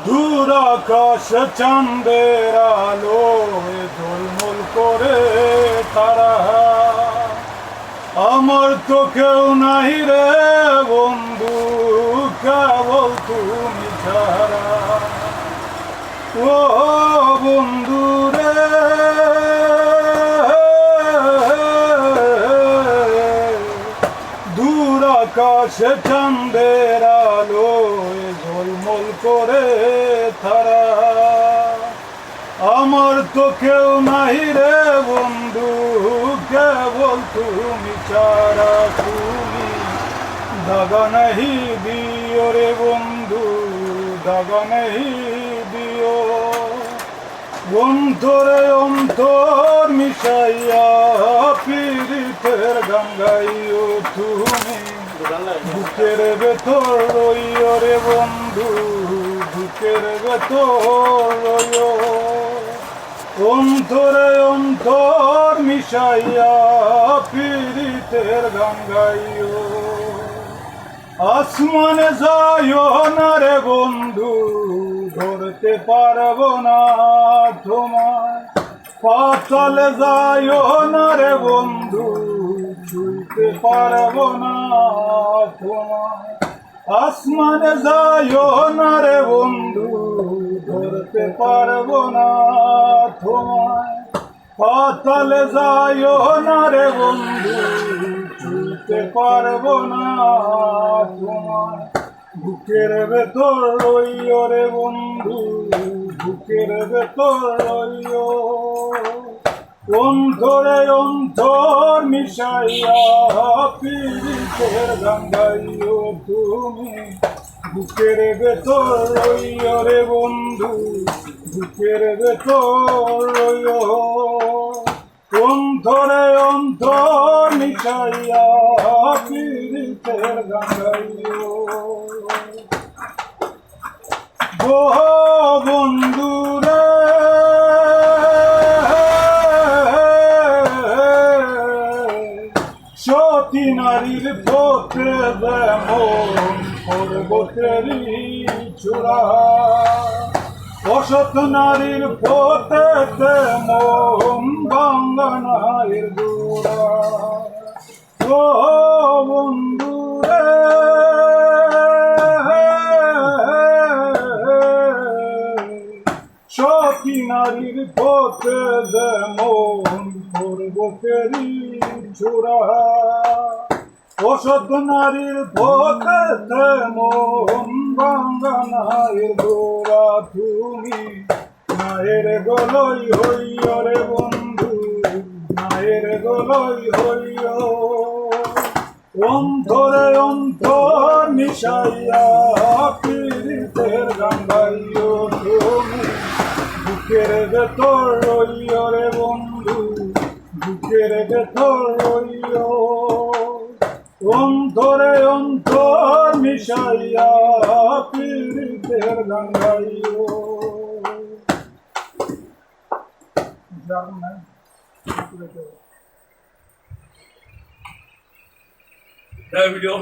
দূর আকাশ চাঁদের আলোয় ঝলমল করে তারা, আমার তো কেউ নাই রে বন্ধু, কেবল তুমি ছাড়া। ও বন্ধু রে, দূর আকাশে চাঁদের আলোয় ঝলমল করে তারা, আমার তো কেউ নাই রে বন্ধু, কেবল তুমি ছাড়া। তুমি দাগা নাহি দিও রে বন্ধু, দাগা নাহি দিও। অন্তরে অন্তর মিশাইয়া পীড়িতের গান গাইও তুমি, বুকের ভেতর রইও রে বন্ধু, বুকের ভেতর রইও। অন্তরে অন্তর মিশাইয়া পীড়িতের গান গাইও। আসমানে যাইও না রে বন্ধু, ধরতে পারবো না তোমায়। পাতালে যাইও না রে বন্ধু, ছুঁতে পারবো না তোমায়। আসমানে যাইও না রে বন্ধু, ধরতে পারবো না তোমায়। পাতালে যাইও না রে বন্ধু, ছুঁতে পারবো না তোমায়। বুকের ভেতর রইও রে বন্ধু, বুকের ভেতর রইও। অন্তরে অন্তর মিশাইয়া পীড়িতের গান গাইও তুমি, বুকের ভেতর রইও রে বন্ধু, বুকের ভেতর রইও। অন্তরে অন্তর মিশাইয়া পীড়িতের গান গাইও। গো বন্ধু রে, সতী নারীর পথে যেমন পর্বতেরই চূড়া, অসৎ নারীর পথে তেমন বাঙ্গানায়ের গোড়া। ও বন্ধু রে, সতী নারীর পথে যেমন পর্বতেরই চূড়া, অসৎ নারীর পথে তেমন বাঙ্গানায়ের গোড়া। তুমি নায়ের গলই হইও রে বন্ধু, নায়ের গলই হইও। অন্তরে অন্তর মিশাইয়া পীড়িতের গান গাইও তুমি, বুকের ভেতর রইও রে বন্ধু, বুকের ভেতর রইও। অন্তরে অন্তর মিশাইয়া পীড়িতের গান গাইও। ভিডিও